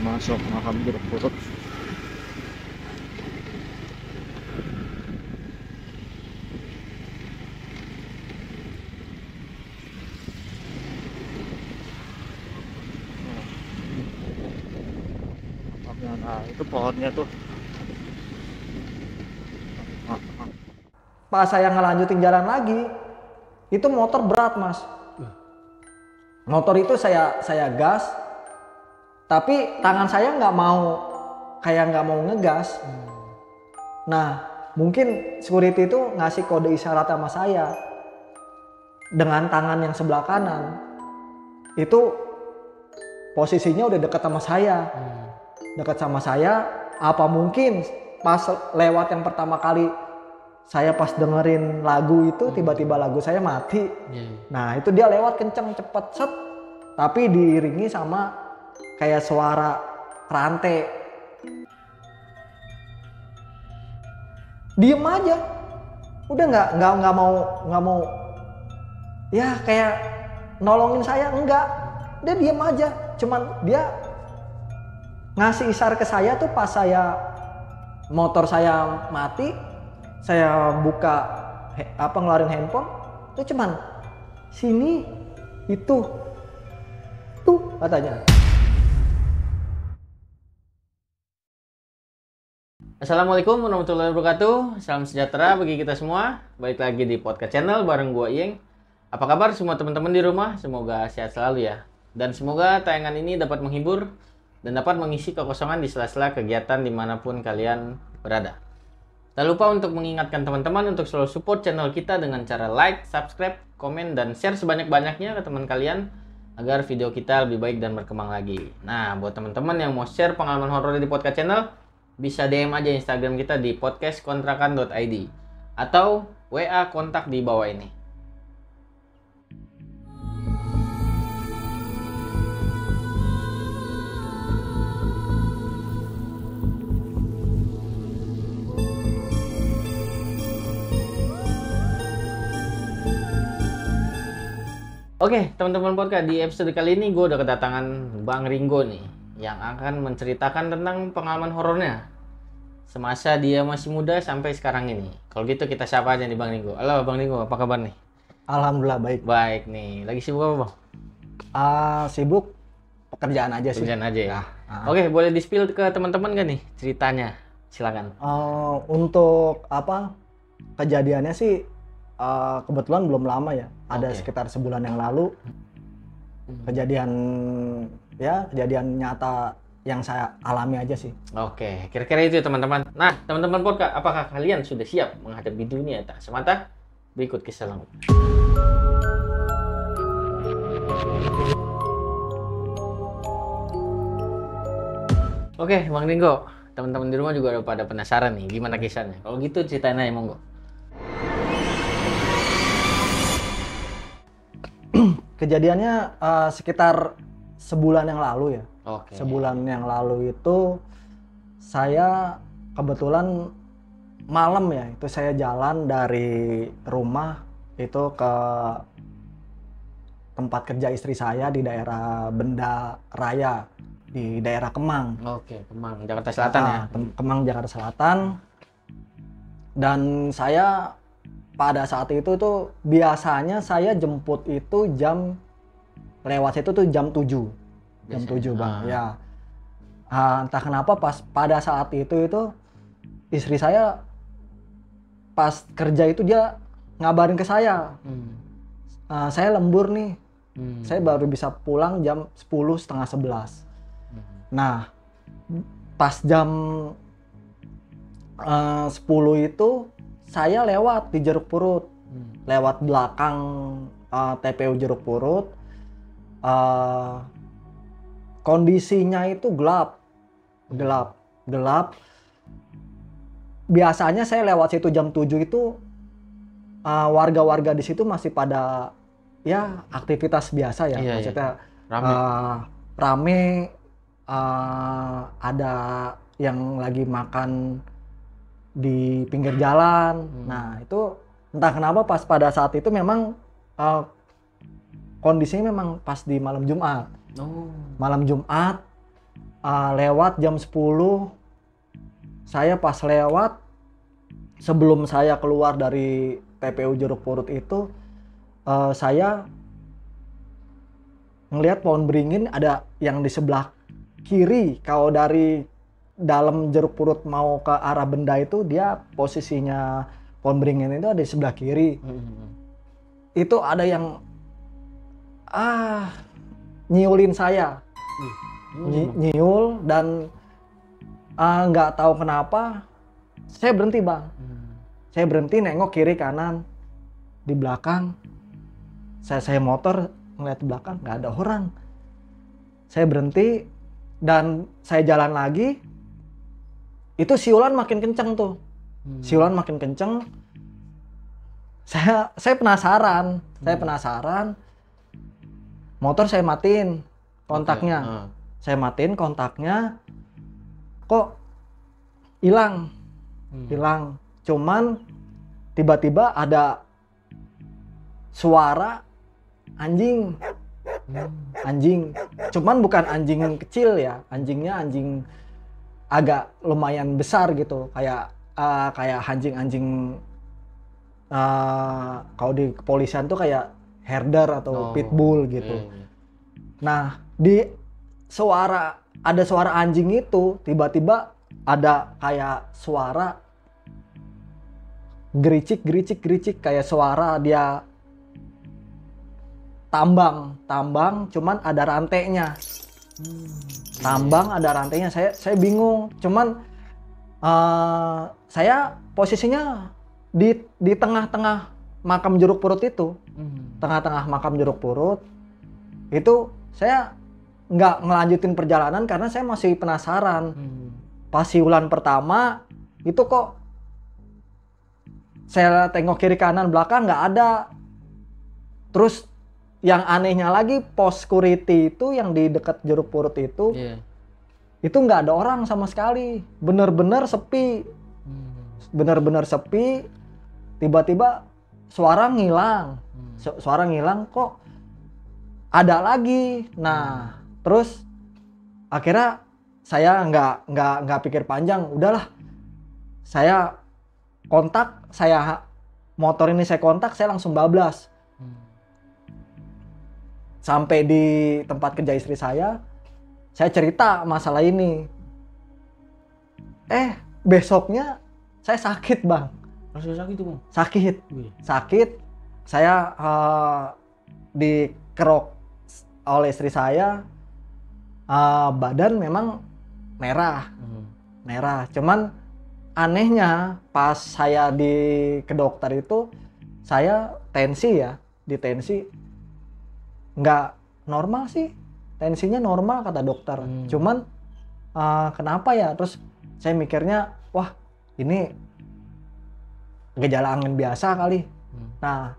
masuk makam jeruk purut. Nah, itu pohonnya tuh. Pas saya ngelanjutin jalan lagi, itu motor berat mas. Motor itu saya gas, tapi tangan saya nggak mau ngegas. Nah mungkin security itu ngasih kode isyarat sama saya dengan tangan yang sebelah kanan. Itu posisinya udah dekat sama saya. Dekat sama saya, apa mungkin pas lewat yang pertama kali saya pas dengerin lagu itu tiba-tiba lagu saya mati. Nah itu dia lewat kenceng cepet set, tapi diiringi sama kayak suara rantai. Diem aja, udah nggak mau ya kayak nolongin saya, enggak. Dia diem aja, cuman dia ngasih isyarat ke saya tuh pas motor saya mati, saya buka ngeluarin handphone, itu cuman sini itu tuh katanya. Assalamualaikum warahmatullahi wabarakatuh. Salam sejahtera bagi kita semua. Balik lagi di podcast channel bareng gua Iyeng. Apa kabar semua teman-teman di rumah? Semoga sehat selalu ya. Dan semoga tayangan ini dapat menghibur dan dapat mengisi kekosongan di sela-sela kegiatan dimanapun kalian berada. Tak lupa untuk mengingatkan teman-teman untuk selalu support channel kita dengan cara like, subscribe, komen, dan share sebanyak-banyaknya ke teman kalian agar video kita lebih baik dan berkembang lagi. Nah, buat teman-teman yang mau share pengalaman horor di podcast channel, bisa DM aja Instagram kita di podcastkontrakan.id atau WA kontak di bawah ini. Oke, teman-teman podcast, di episode kali ini gue udah kedatangan Bang Ringo nih yang akan menceritakan tentang pengalaman horornya semasa dia masih muda sampai sekarang ini. Kalau gitu kita sapa aja nih Bang Ringo. Halo Bang Ringo, apa kabar nih? Alhamdulillah baik. Baik nih. Lagi sibuk apa Bang? Sibuk pekerjaan aja sih. Pekerjaan aja ya. Oke, boleh di-spill ke teman-teman gak nih ceritanya? Silakan. Untuk kejadiannya sih kebetulan belum lama ya. Ada sekitar sebulan yang lalu. Kejadian nyata yang saya alami aja sih. Oke, kira-kira itu ya teman-teman. Nah, teman-teman podcast, apakah kalian sudah siap menghadapi dunia tak semata? Berikut kisah lengkap. Oke, Bang Ringo, teman-teman di rumah juga udah pada penasaran nih gimana kisahnya. Kalau gitu ceritain aja monggo. Kejadiannya sekitar sebulan yang lalu ya. Oke. Sebulan yang lalu itu saya kebetulan malam ya, itu saya jalan dari rumah itu ke tempat kerja istri saya di daerah Benda Raya di daerah Kemang. Oke, Kemang, Jakarta Selatan ya. Kemang, Jakarta Selatan. Dan saya pada saat itu tuh biasanya saya jemput itu lewat itu tuh jam 7 Bang. Ya. Entah kenapa pada saat itu istri saya pas kerja itu dia ngabarin ke saya. Saya lembur nih. Saya baru bisa pulang jam 10 setengah 11. Nah, pas jam 10 itu saya lewat di Jeruk Purut, lewat belakang TPU Jeruk Purut. Kondisinya itu gelap. Biasanya saya lewat situ jam 7 itu warga-warga di situ masih pada ya aktivitas biasa ya, maksudnya rame, ada yang lagi makan di pinggir jalan. Nah itu entah kenapa pas pada saat itu memang kondisinya memang pas di malam Jumat. Malam Jumat lewat jam 10. Saya pas lewat, sebelum saya keluar dari TPU Jeruk Purut itu, saya ngelihat pohon beringin ada yang di sebelah kiri. Kalau dari dalam Jeruk Purut mau ke arah benda itu, dia posisinya pohon beringin itu ada di sebelah kiri. Itu ada yang nyiulin saya. Nyiul dan nggak tahu kenapa saya berhenti, Bang. Saya berhenti nengok kiri kanan, di belakang saya motor ngeliat di belakang nggak ada orang. Saya berhenti dan saya jalan lagi. Itu siulan makin kenceng tuh. Siulan makin kenceng. Saya penasaran. Saya penasaran. Motor saya matiin kontaknya. Saya matiin kontaknya. Kok hilang? Hilang. Cuman tiba-tiba ada suara anjing. Anjing. Cuman bukan anjing kecil ya. Anjingnya anjing agak lumayan besar gitu. Kayak anjing-anjing kalau di kepolisian tuh kayak herder atau pitbull gitu. Nah, ada suara anjing itu, tiba-tiba ada kayak suara gericik kayak suara dia tambang, cuman ada rantainya. Tambang ada rantainya. Saya bingung. Cuman saya posisinya di tengah-tengah makam Jeruk Purut itu. Tengah-tengah makam Jeruk Purut. Itu saya nggak ngelanjutin perjalanan karena saya masih penasaran. Pas siulan pertama itu kok saya tengok kiri kanan belakang nggak ada. Terus yang anehnya lagi, pos security itu yang di dekat Jeruk Purut itu, itu nggak ada orang sama sekali, bener-bener sepi, bener-bener sepi. Tiba-tiba suara ngilang, suara ngilang, kok ada lagi. Nah, terus akhirnya saya nggak pikir panjang, udahlah, saya kontak, motor ini saya kontak, saya langsung bablas. Sampai di tempat kerja istri saya cerita masalah ini. Besoknya saya sakit, Bang. Masih sakit tuh, Bang? Sakit. Saya dikerok oleh istri saya. Badan memang merah. Cuman anehnya pas saya ke dokter itu, saya tensi ya, di tensi nggak normal sih, tensinya normal kata dokter. Cuman kenapa ya? Terus saya mikirnya, wah ini gejala angin biasa kali. Nah,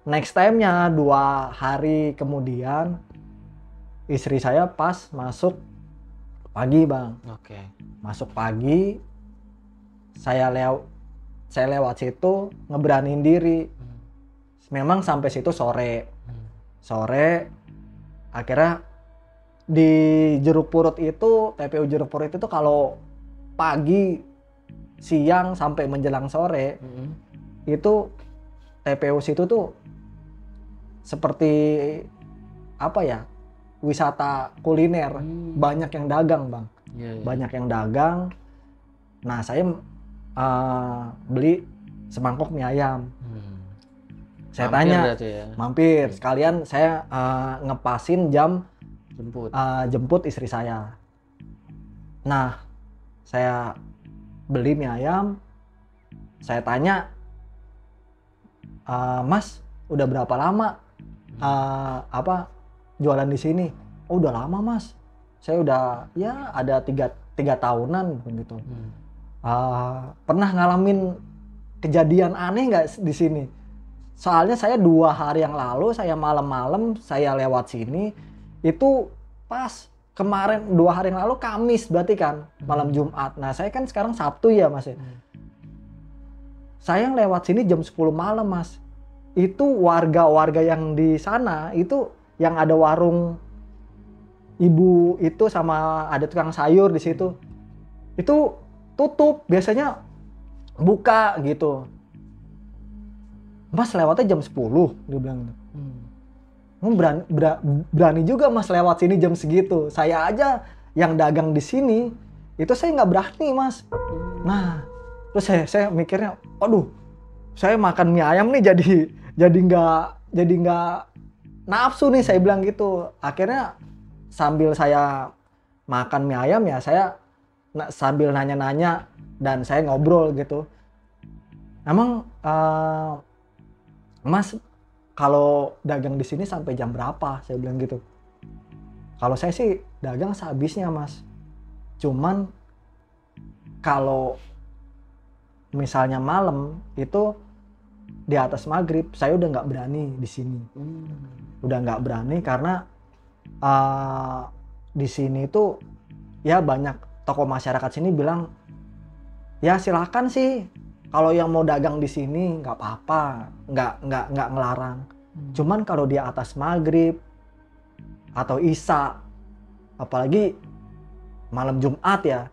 next time-nya 2 hari kemudian istri saya pas masuk pagi, Bang. Masuk pagi, saya lewat situ ngeberaniin diri. Memang sampai situ sore, akhirnya di Jeruk Purut itu, TPU Jeruk Purut itu kalau pagi, siang sampai menjelang sore, itu TPU situ tuh seperti apa ya, wisata kuliner. Banyak yang dagang, Bang. Banyak yang dagang. Nah, saya beli semangkok mie ayam. Saya tanya, mampir. Sekalian saya ngepasin jam jemput istri saya. Nah, saya beli mie ayam. Saya tanya, Mas, udah berapa lama jualan di sini? Oh, udah lama, Mas. Saya udah ya ada 3 tahunan gitu. Pernah ngalamin kejadian aneh nggak di sini? Soalnya saya 2 hari yang lalu, saya malam-malam saya lewat sini, itu pas kemarin 2 hari yang lalu Kamis berarti kan, malam Jumat. Nah, saya kan sekarang Sabtu ya, Mas. Saya lewat sini jam 10 malam, Mas. Itu warga-warga yang di sana, itu yang ada warung ibu itu sama ada tukang sayur di situ. Itu tutup, biasanya buka gitu. Mas lewatnya jam 10, dia bilang. Berani juga Mas lewat sini jam segitu. Saya aja yang dagang di sini, itu saya nggak berani Mas. Nah, terus saya mikirnya, aduh, saya makan mie ayam nih jadi nggak nafsu nih, saya bilang gitu. Akhirnya sambil saya makan mie ayam ya saya sambil nanya-nanya dan saya ngobrol gitu. Emang Mas kalau dagang di sini sampai jam berapa? Saya bilang gitu. Kalau saya sih dagang sehabisnya Mas. Cuman kalau misalnya malam itu di atas maghrib saya udah nggak berani di sini. Udah nggak berani karena di sini tuh ya banyak tokoh masyarakat sini bilang ya silakan sih kalau yang mau dagang di sini nggak apa-apa, nggak ngelarang. Cuman kalau di atas maghrib atau isya, apalagi malam Jumat ya,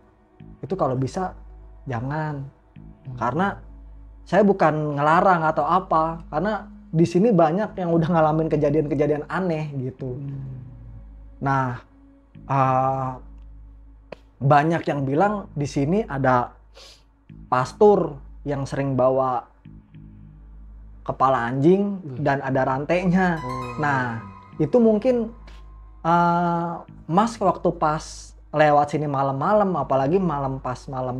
itu kalau bisa jangan. Karena saya bukan ngelarang atau apa, karena di sini banyak yang udah ngalamin kejadian-kejadian aneh gitu. Nah, banyak yang bilang di sini ada pastur yang sering bawa kepala anjing dan ada rantainya. Nah, itu mungkin Mas waktu pas lewat sini malam-malam, apalagi malam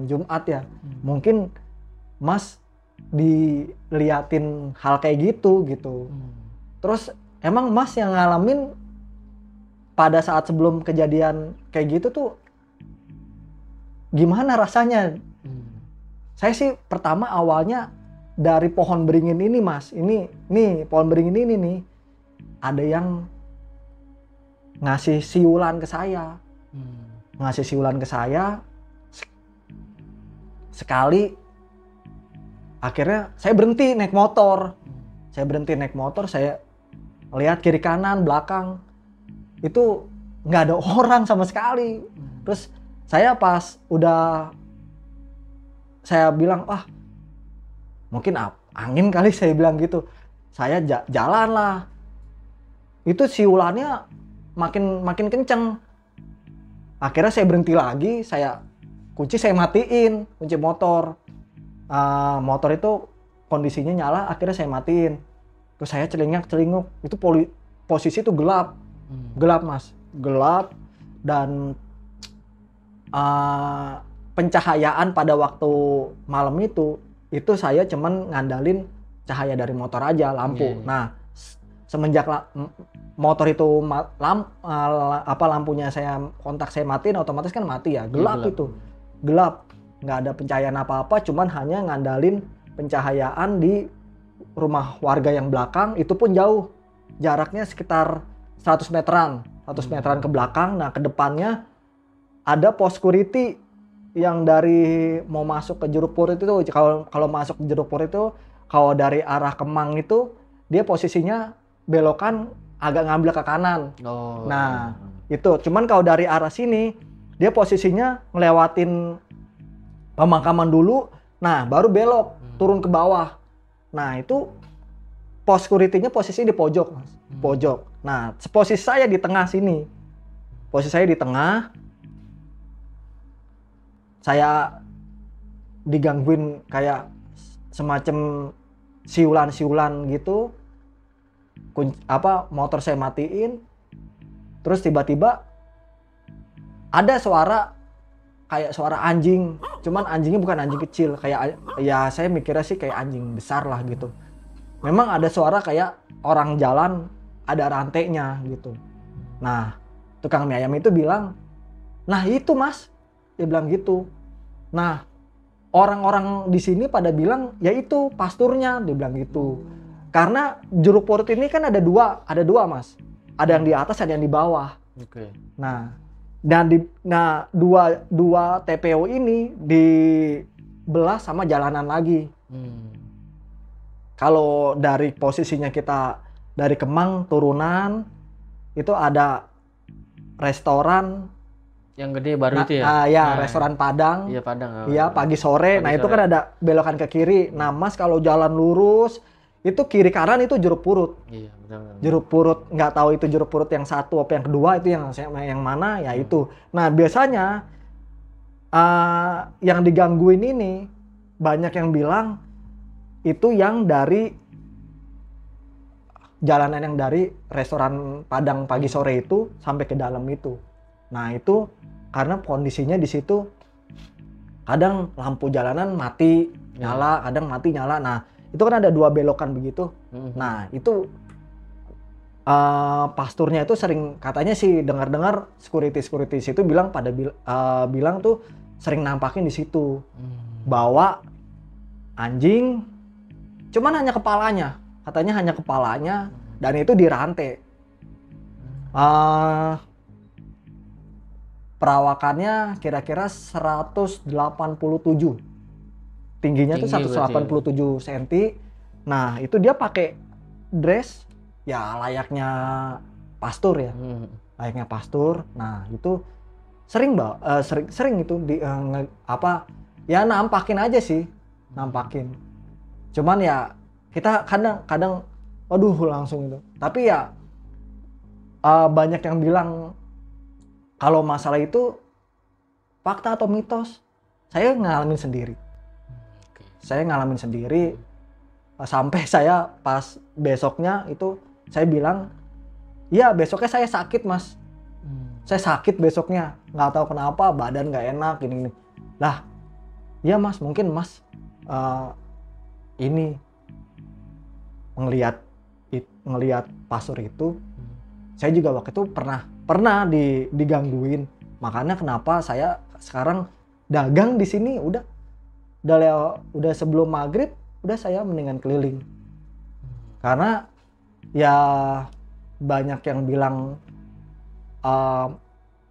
Jumat ya, mungkin Mas diliatin hal kayak gitu. Terus emang Mas yang ngalamin pada saat sebelum kejadian kayak gitu tuh gimana rasanya? Saya sih pertama awalnya dari pohon beringin ini Mas, ini nih pohon beringin ini nih ada yang ngasih siulan ke saya, sekali. Akhirnya saya berhenti naik motor, saya lihat kiri kanan belakang itu nggak ada orang sama sekali. Terus saya pas udah saya bilang mungkin angin kali, saya bilang gitu. Saya jalan lah. Itu siulannya makin kenceng. Akhirnya saya berhenti lagi, saya matiin kunci motor. Motor itu kondisinya nyala, akhirnya saya matiin. Terus saya celinguk. Itu posisi itu gelap. Gelap Mas. Gelap dan pencahayaan pada waktu malam itu saya cuman ngandalin cahaya dari motor aja, lampu. Nah, semenjak motor itu lampunya kontak saya matiin, otomatis kan mati ya, gelap. Itu gelap, nggak ada pencahayaan apa-apa, cuman hanya ngandalin pencahayaan di rumah warga yang belakang. Itu pun jauh, jaraknya sekitar 100 meteran ke belakang. Nah, ke depannya ada pos security yang dari mau masuk ke Jeruk Purut itu, kalau masuk ke Jeruk Purut itu, kalau dari arah Kemang itu dia posisinya belokan agak ngambil ke kanan. Nah, itu cuman kalau dari arah sini dia posisinya ngelewatin pemakaman dulu, nah baru belok turun ke bawah. Nah, itu pos security-nya posisi di pojok, Mas. Pojok. Nah, posisi saya di tengah sini. Saya digangguin kayak semacam siulan gitu. Motor saya matiin. Terus tiba-tiba ada suara kayak suara anjing. Cuman anjingnya bukan anjing kecil, kayak ya saya mikirnya sih kayak anjing besar lah gitu. Memang ada suara kayak orang jalan ada rantainya gitu. Nah, tukang mie ayam itu bilang, "Nah, itu Mas." Dia bilang gitu. Nah, orang-orang di sini pada bilang, "Ya itu pasturnya." Dia bilang gitu. Karena Jeruk Purut ini kan ada dua Mas. Ada yang di atas, ada yang di bawah. Nah, dan dua TPO ini dibelah sama jalanan lagi. Kalau dari posisinya kita dari Kemang turunan itu ada restoran Yang gede baru itu ya? restoran Padang. Iya, Padang. Iya, pagi sore. Pagi Nah, itu sore. kan ada belokan ke kiri. Nah, Mas kalau jalan lurus itu kiri kanan itu jeruk purut. Iya, betul. Jeruk purut, nggak tahu itu jeruk purut yang satu apa yang kedua, itu yang mana ya itu. Nah, biasanya yang digangguin ini banyak yang bilang itu yang dari jalanan yang dari restoran Padang pagi sore itu sampai ke dalam itu. Nah, itu karena kondisinya di situ kadang lampu jalanan mati nyala, kadang mati nyala. Nah, itu kan ada 2 belokan begitu. Nah, itu pasturnya itu sering, katanya sih dengar-dengar security situ bilang bilang tuh sering nampakin di situ bawa anjing, cuman hanya kepalanya, katanya hanya kepalanya, dan itu dirantai. Perawakannya kira-kira 187, tingginya tuh Tinggi 187 cm. Nah, itu dia pakai dress ya layaknya pastur ya, layaknya pastur. Nah, itu sering itu ya nampakin aja sih, nampakin. Cuman ya kita kadang waduh langsung itu. Tapi ya banyak yang bilang kalau masalah itu fakta atau mitos. Saya ngalamin sendiri. Saya ngalamin sendiri sampai saya pas besoknya itu saya bilang, "Iya, besoknya saya sakit, Mas. Saya sakit besoknya, nggak tahu kenapa, badan nggak enak gini." Lah, iya Mas, mungkin Mas ini ngelihat pasur itu. Saya juga waktu itu pernah digangguin. Makanya kenapa saya sekarang dagang di sini udah sebelum maghrib udah saya mendingan keliling. Karena ya banyak yang bilang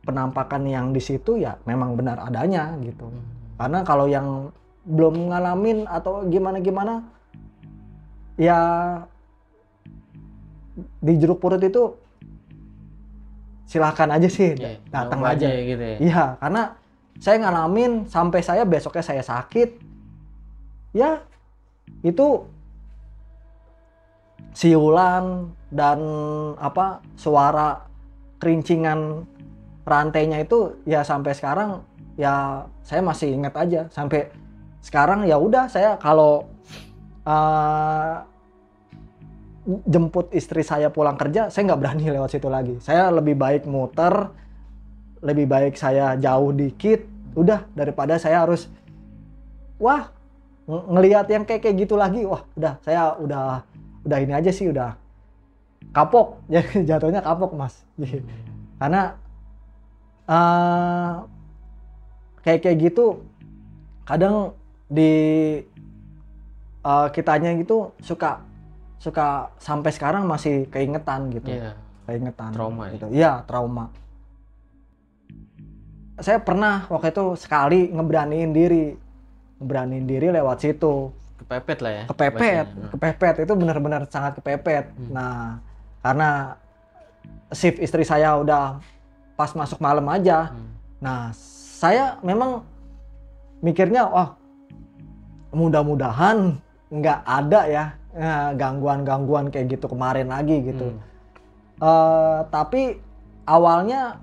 penampakan yang di situ ya memang benar adanya gitu. Karena kalau yang belum ngalamin atau gimana ya di jeruk purut itu silahkan aja sih, datang aja gitu ya. Iya, karena saya ngalamin sampai saya besoknya saya sakit. Ya itu siulan dan suara kerincingan rantainya itu ya sampai sekarang ya saya masih ingat aja. Sampai sekarang ya udah, saya kalau jemput istri saya pulang kerja, saya nggak berani lewat situ lagi. Saya lebih baik muter, lebih baik saya jauh dikit, udah, daripada saya harus ngelihat yang kayak gitu lagi. Wah, udah, saya udah ini aja sih, udah kapok. Jadi jatuhnya kapok, Mas. Karena kayak gitu kadang di kitanya gitu suka sampai sekarang masih keingetan gitu. Keingetan trauma gitu. Iya, trauma. Saya pernah waktu itu sekali ngeberaniin diri lewat situ. Kepepet lah ya. Kepepet itu benar-benar sangat kepepet. Nah, karena shift istri saya udah pas masuk malam aja. Nah, saya memang mikirnya, mudah-mudahan nggak ada ya gangguan kayak gitu kemarin lagi gitu. Tapi awalnya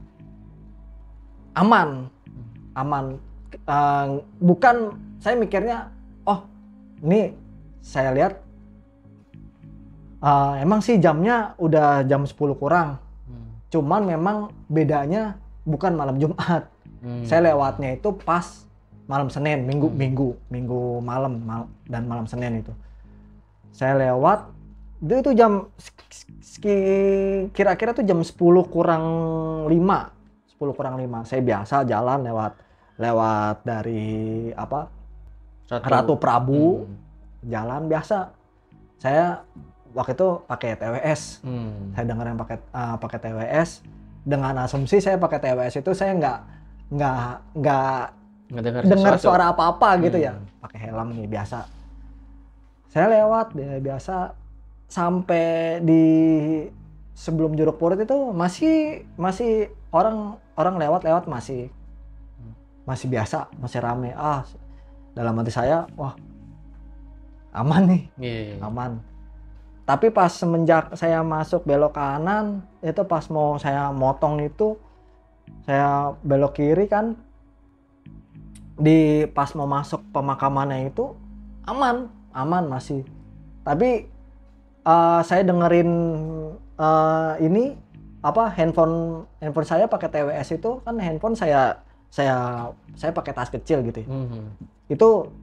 aman. Bukan, saya mikirnya ini saya lihat emang sih jamnya udah jam 10 kurang. Cuman memang bedanya bukan malam Jumat. Saya lewatnya itu pas malam Senin, minggu malam dan malam Senin itu. Saya lewat itu jam kira-kira tuh jam 10 kurang 5. Saya biasa jalan lewat dari Ratu Prabu. Jalan biasa. Saya waktu itu pakai TWS. Saya dengar yang pakai TWS. Dengan asumsi saya pakai TWS itu saya nggak dengar suara apa-apa gitu ya. Pakai helm nih biasa. Saya lewat biasa sampai di sebelum jeruk purut itu masih orang lewat masih biasa, masih rame. Dalam hati saya, wah aman nih, aman. Tapi pas semenjak saya masuk belok kanan, itu pas mau saya motong itu, saya belok kiri kan, pas mau masuk pemakamannya itu aman masih. Tapi saya dengerin ini handphone saya pakai TWS itu kan, handphone saya pakai tas kecil gitu ya. Itu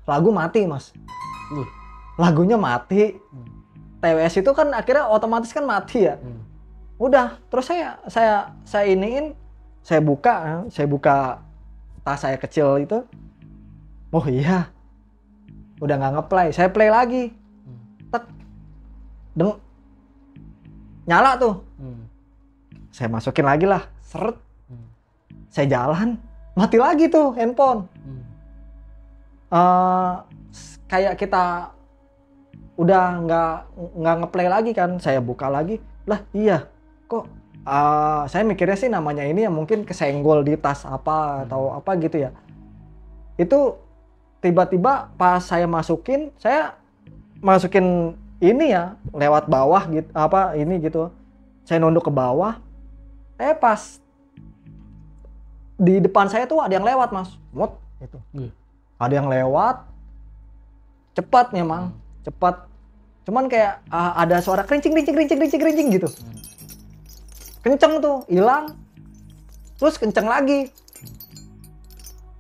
lagu mati Mas. Lagunya mati. TWS itu kan akhirnya otomatis kan mati ya. Udah, terus saya iniin, saya buka tas saya kecil itu. Oh iya. Udah nggak ngeplay, saya play lagi. Tek. Nyala tuh. Saya masukin lagi lah, seret. Saya jalan, mati lagi tuh handphone. Kayak kita udah nggak ngeplay lagi kan, saya buka lagi, lah iya kok saya mikirnya sih namanya ini ya mungkin kesenggol di tas apa atau apa gitu ya. Itu tiba-tiba pas saya masukin ini ya lewat bawah gitu, ini gitu, saya nunduk ke bawah, pas di depan saya tuh ada yang lewat Mas, gitu. Ada yang lewat, cepat memang. Cepat, cuman kayak ada suara kerincing gitu. Kenceng tuh, hilang, terus kenceng lagi.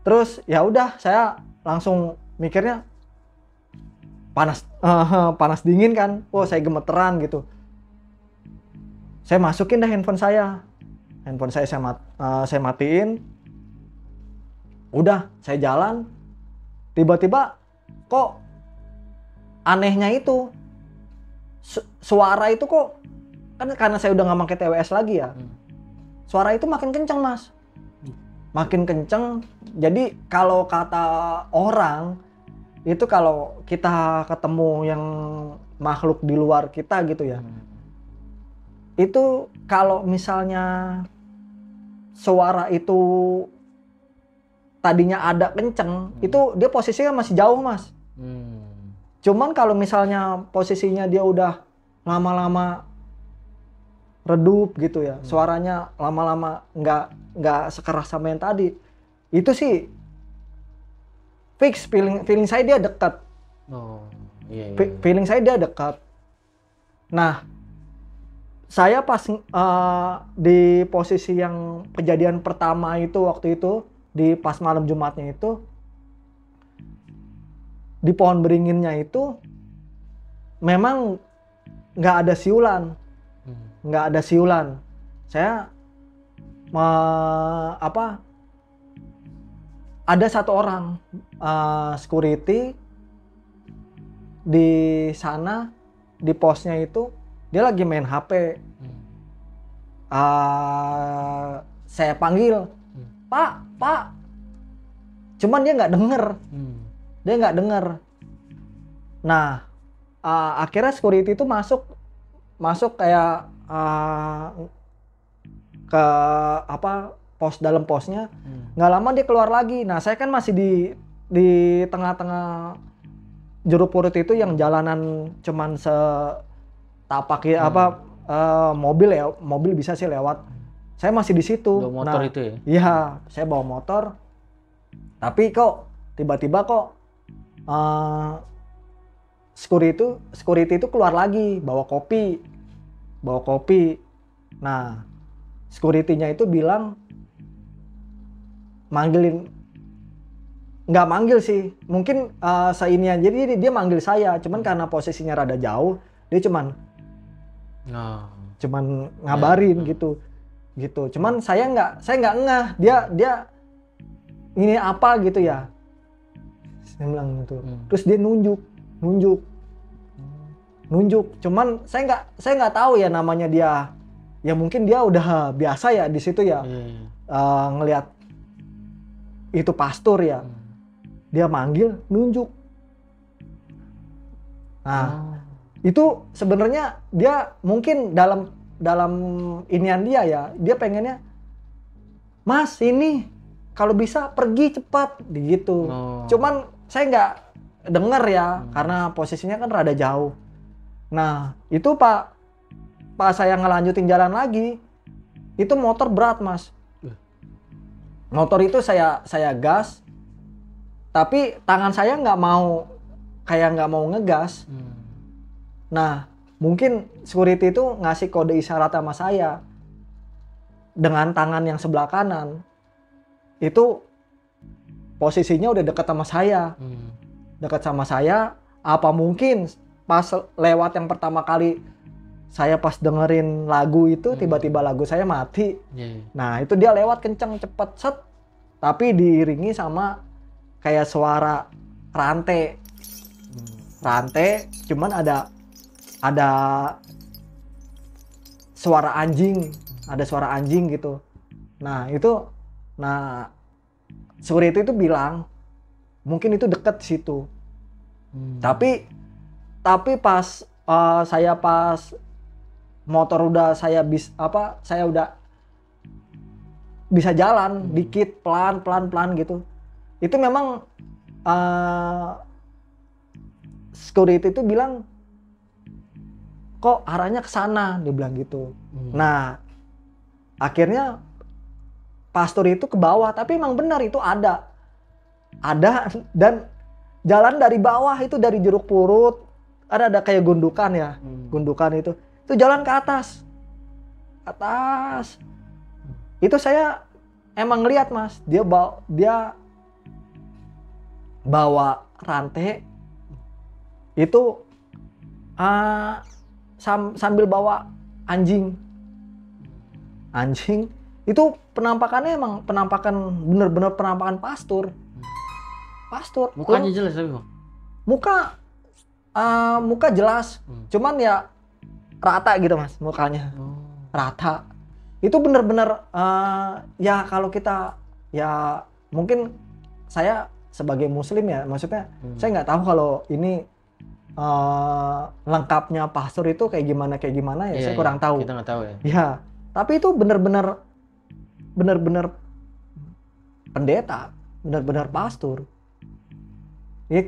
Terus ya udah, saya langsung mikirnya panas dingin kan. Saya gemeteran gitu. Saya masukin dah handphone saya saya matiin. Udah, saya jalan. Tiba-tiba kok anehnya itu suara itu kok, kan karena saya udah nggak pakai TWS lagi ya, suara itu makin kenceng Mas, makin kenceng. Jadi kalau kata orang itu, kalau kita ketemu yang makhluk di luar kita gitu ya, itu kalau misalnya suara itu tadinya ada kenceng, itu dia posisinya masih jauh Mas. Cuman kalau misalnya posisinya dia udah lama-lama redup gitu ya, suaranya lama-lama nggak sekeras sama yang tadi, itu sih fix feeling saya dia dekat. Feeling saya dia dekat. Nah, saya pas di posisi yang kejadian pertama itu, waktu itu di pas malam Jumatnya itu, di pohon beringinnya itu memang nggak ada siulan. Saya ada satu orang security di sana, di posnya itu, dia lagi main HP. Saya panggil, Pak. Cuman dia nggak denger. Nah, akhirnya security itu masuk kayak ke pos, dalam posnya. Nggak lama dia keluar lagi. Nah, saya kan masih di tengah-tengah Jeruk Purut itu, yang jalanan cuman setapak ya, mobil bisa sih lewat. Saya masih di situ. Bawa motor itu ya? Iya, saya bawa motor. Tapi kok tiba-tiba security itu keluar lagi bawa kopi. Nah, security-nya itu bilang nggak manggil sih, mungkin seinian, jadi dia manggil saya, cuman karena posisinya rada jauh, dia cuman ngabarin gitu. Cuman saya nggak ngeh dia ini apa gitu ya. Saya bilang gitu. Terus dia nunjuk. Cuman saya nggak tahu ya namanya dia. Ya mungkin dia udah biasa ya di situ ya. Ngelihat itu pastur ya. Dia manggil, nunjuk. Nah, itu sebenarnya dia mungkin dalam inian dia ya, dia pengennya, Mas ini kalau bisa pergi cepat gitu. Cuman saya nggak denger ya, karena posisinya kan rada jauh. Nah itu Pak saya ngelanjutin jalan lagi, itu motor berat Mas. Motor itu saya gas, tapi tangan saya nggak mau ngegas. Nah mungkin security itu ngasih kode isyarat sama saya dengan tangan yang sebelah kanan. Itu posisinya udah dekat sama saya. Dekat sama saya, apa mungkin pas lewat yang pertama kali saya pas dengerin lagu itu tiba-tiba lagu saya mati. Nah itu dia lewat kenceng cepet set, tapi diiringi sama kayak suara rantai. Cuman ada suara anjing gitu. Nah security itu bilang mungkin itu deket situ. Tapi pas saya motor udah saya udah bisa jalan dikit pelan gitu. Itu memang security itu bilang kok arahnya ke sana, dia bilang gitu. Nah, akhirnya pastor itu ke bawah, tapi emang benar itu ada dan jalan dari bawah itu dari Jeruk Purut ada kayak gundukan ya, gundukan itu jalan ke atas. Itu saya emang lihat Mas, dia bawa rantai itu sambil bawa anjing itu penampakannya emang bener-bener penampakan pastor. Mukanya jelas tapi Bang? Muka jelas, cuman ya rata gitu Mas mukanya. Rata itu bener-bener ya kalau kita ya mungkin saya sebagai muslim ya, maksudnya saya nggak tahu kalau ini lengkapnya pastor itu kayak gimana ya, saya kurang tahu. Kita nggak tahu ya. Ya, tapi itu benar-benar pendeta, benar-benar pastor. Ya,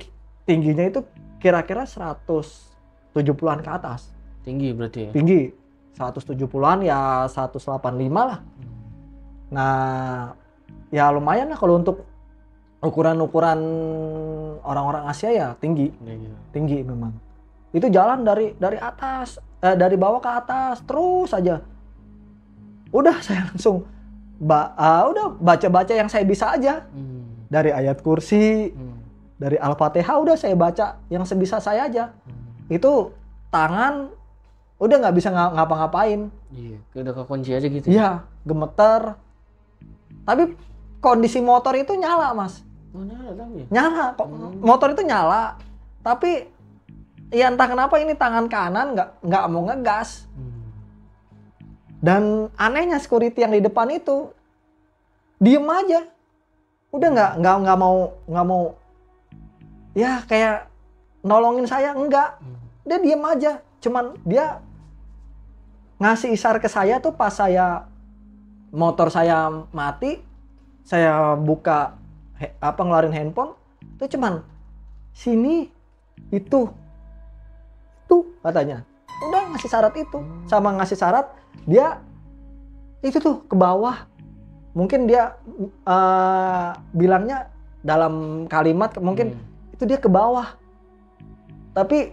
tingginya itu kira-kira 170-an ke atas. Tinggi berarti ya? Tinggi, 170-an ya 185 lah. Nah, ya lumayan lah kalau untuk ukuran orang-orang Asia ya tinggi memang. Itu jalan dari atas, dari bawah ke atas terus aja. Udah saya langsung udah baca yang saya bisa aja. Dari ayat kursi, dari Al-Fatihah udah saya baca yang sebisa saya aja. Itu tangan udah nggak bisa ngapa-ngapain. Iya, udah kekunci aja gitu. Iya, gemeter. Tapi kondisi motor itu nyala Mas. Nyala tapi ya? Nyala, motor itu nyala, tapi ya entah kenapa ini tangan kanan nggak mau ngegas. Dan anehnya security yang di depan itu diem aja, udah nggak mau ya kayak nolongin saya, enggak, dia diem aja, cuman dia ngasih isyarat ke saya tuh pas motor saya mati, saya buka ngeluarin handphone itu cuman sini itu katanya, udah ngasih syarat itu, sama ngasih syarat dia itu tuh ke bawah. Mungkin dia bilangnya dalam kalimat mungkin itu dia ke bawah, tapi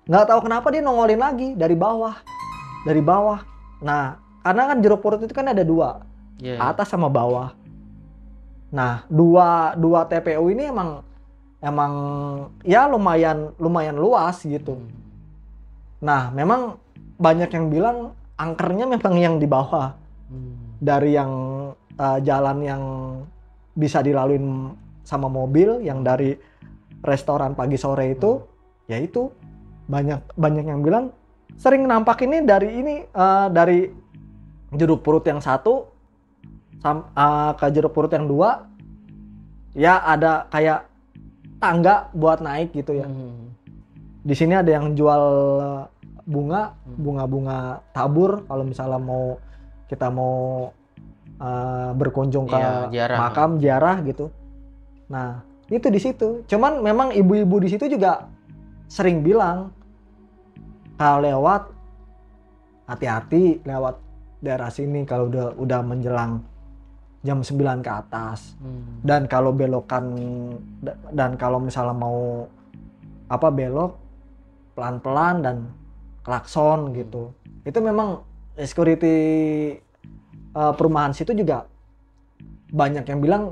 nggak tahu kenapa dia nongolin lagi dari bawah. Nah karena kan Jeruk Purut itu kan ada dua, atas sama bawah. Nah, dua TPU ini emang ya lumayan luas gitu. Nah, memang banyak yang bilang angkernya memang yang di bawah. Dari yang jalan yang bisa dilaluin sama mobil, yang dari restoran pagi sore itu, ya itu banyak yang bilang sering nampak ini dari Jeruk Purut yang satu ke Jeruk Purut yang 2 ya ada kayak tangga buat naik gitu ya. Di sini ada yang jual bunga tabur kalau misalnya kita mau berkunjung ke makam ziarah gitu. Nah itu di situ. Cuman memang ibu-ibu di situ juga sering bilang kalau lewat hati-hati lewat daerah sini kalau udah menjelang jam 9 ke atas. Dan kalau belokan dan kalau misalnya mau belok pelan-pelan dan klakson gitu. Itu memang security perumahan situ juga banyak yang bilang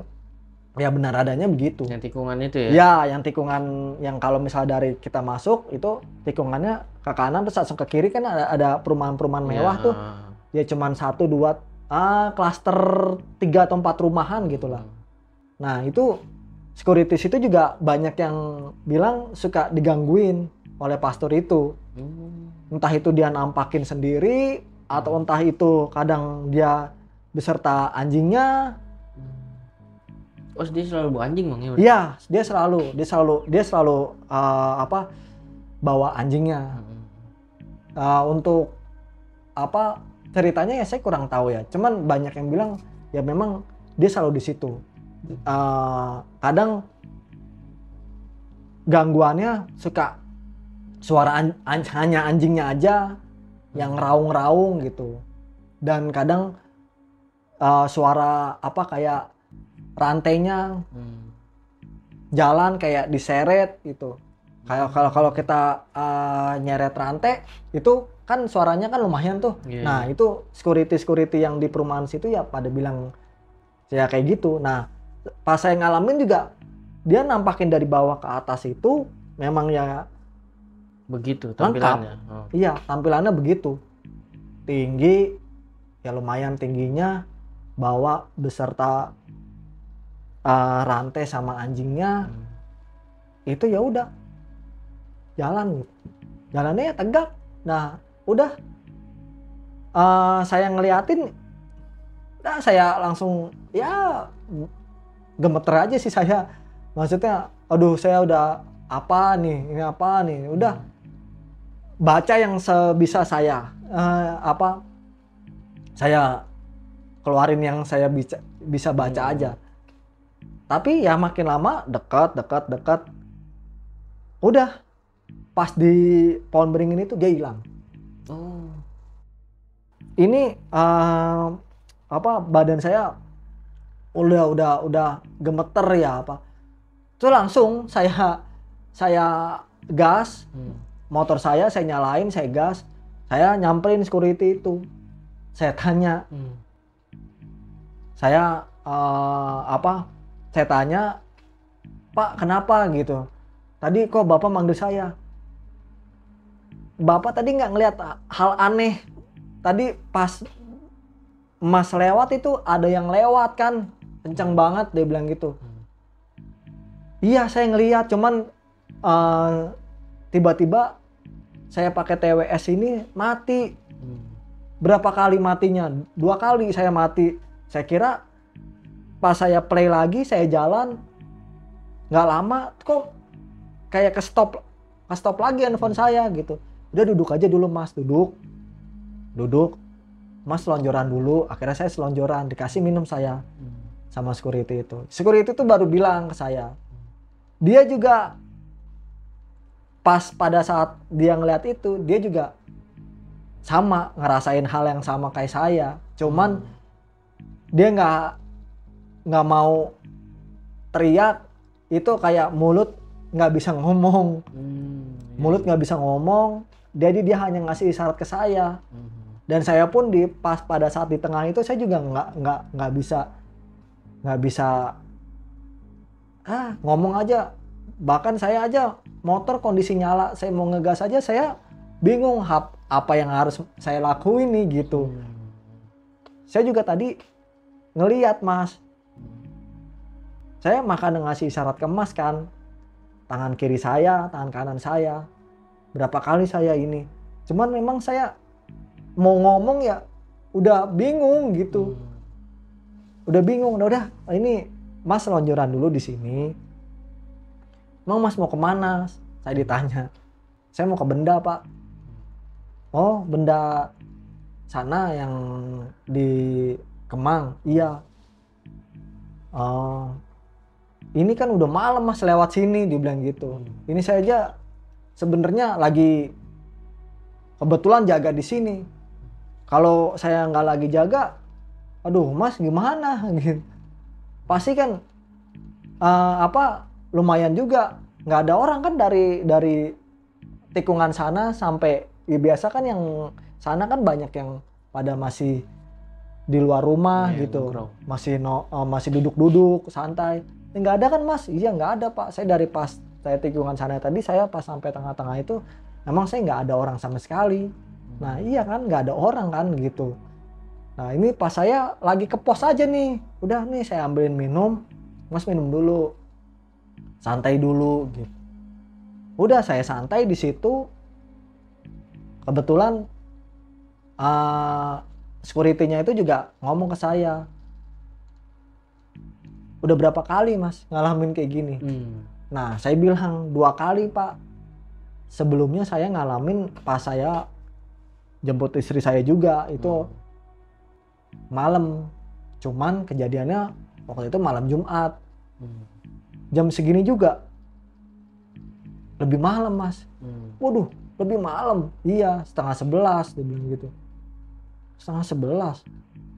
ya benar adanya begitu. Yang tikungan itu ya? Ya, yang tikungan yang kalau misalnya dari kita masuk itu tikungannya ke kanan terus langsung ke kiri kan ada perumahan-perumahan mewah tuh. Ya cuman 1, 2 klaster 3 atau 4 rumahan gitulah. Nah, itu security situ juga banyak yang bilang suka digangguin oleh pastor itu. Entah itu dia nampakin sendiri atau entah itu kadang dia beserta anjingnya. Oh, dia selalu bawa anjing Bang ya? Iya, dia selalu bawa anjingnya. Untuk ceritanya ya saya kurang tahu ya. Cuman banyak yang bilang ya memang dia selalu di situ. Kadang gangguannya suka suara hanya anjingnya aja yang raung-raung gitu. Dan kadang suara kayak rantainya jalan kayak diseret gitu. Kayak kalau kita nyeret rantai itu kan suaranya kan lumayan tuh. Nah itu security yang di perumahan situ ya pada bilang ya kayak gitu. Nah pas saya ngalamin juga dia nampakin dari bawah ke atas itu memang ya begitu tampilannya. Iya tampilannya begitu tinggi ya lumayan tingginya, bawa beserta rantai sama anjingnya. Itu ya udah jalannya ya tegak. Nah udah saya ngeliatin, saya langsung ya gemeter aja sih saya. Maksudnya, aduh saya udah ini apa nih, udah baca yang sebisa saya, saya keluarin yang saya bisa baca aja. Tapi ya makin lama dekat. Udah pas di pohon beringin itu dia hilang. Ini badan saya udah gemeter ya Terus langsung saya gas, motor saya nyalain, saya gas, saya nyamperin security itu. Saya tanya. Saya tanya, "Pak, kenapa gitu? Tadi kok Bapak manggil saya? Bapak tadi nggak ngelihat hal aneh. Tadi pas Mas lewat itu ada yang lewat kan, kenceng banget," dia bilang gitu. Iya saya ngelihat, cuman tiba-tiba saya pakai TWS ini mati. Berapa kali matinya? 2 kali saya mati. Saya kira pas saya play lagi, saya jalan, nggak lama kok kayak ke stop lagi handphone saya gitu. Udah duduk aja dulu Mas, duduk. Mas selonjoran dulu. Akhirnya saya selonjoran, dikasih minum saya sama security itu. Security itu baru bilang ke saya, dia juga pas pada saat dia ngeliat itu, dia juga sama ngerasain hal yang sama kayak saya. Cuman dia nggak mau teriak, itu kayak mulut nggak bisa ngomong. Mulut nggak bisa ngomong, jadi dia hanya ngasih isyarat ke saya. Dan saya pun pas pada saat di tengah itu saya juga nggak bisa ngomong aja. Bahkan saya aja motor kondisi nyala, saya mau ngegas aja saya bingung apa yang harus saya lakuin nih gitu. Saya juga tadi ngeliat Mas, saya makan ngasih isyarat ke Mas kan, tangan kiri saya, tangan kanan saya, berapa kali saya ini. Cuman memang saya mau ngomong ya udah bingung gitu. Udah bingung, udah ini Mas selonjoran dulu di sini. Emang Mas mau kemana? Saya ditanya. Saya mau ke Benda Pak. Oh, benda sana yang di Kemang. Iya. Oh, ini kan udah malam Mas lewat sini, dia bilang gitu. Ini saya aja sebenarnya lagi kebetulan jaga di sini. Kalau saya nggak lagi jaga, aduh Mas gimana gitu. Pasti kan lumayan juga nggak ada orang kan dari tikungan sana sampai ya biasa kan yang sana kan banyak yang pada masih di luar rumah gitu, masih duduk-duduk santai. Nggak ada kan Mas? Iya nggak ada Pak. Saya dari pas saya tikungan sana tadi, saya pas sampai tengah-tengah itu, emang saya nggak ada orang sama sekali. Nah iya kan nggak ada orang kan gitu. Nah ini pas saya lagi ke pos aja nih, udah nih saya ambilin minum, Mas minum dulu, santai dulu gitu. Udah saya santai di situ, kebetulan security-nya itu juga ngomong ke saya, udah berapa kali Mas ngalamin kayak gini? Nah saya bilang 2 kali Pak. Sebelumnya saya ngalamin pas saya jemput istri saya juga itu malam. Cuman kejadiannya waktu itu malam Jumat. Jam segini juga. Lebih malam Mas. Waduh lebih malam. Iya 10:30 dia bilang gitu. 10:30.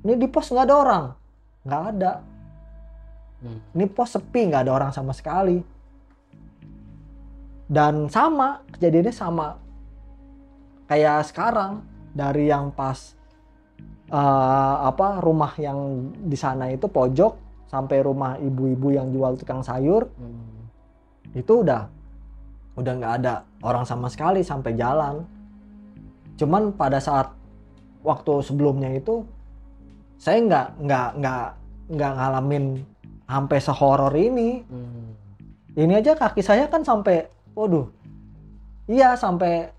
Ini di pos nggak ada orang. Nggak ada. Ini pos sepi, nggak ada orang sama sekali. Dan sama, kejadiannya sama kayak sekarang. Dari yang pas rumah yang di sana itu pojok sampai rumah ibu-ibu yang jual tukang sayur, itu udah nggak ada orang sama sekali sampai jalan. Cuman pada saat waktu sebelumnya itu saya nggak ngalamin sampai sehoror ini. Ini aja kaki saya kan sampai, waduh, iya sampai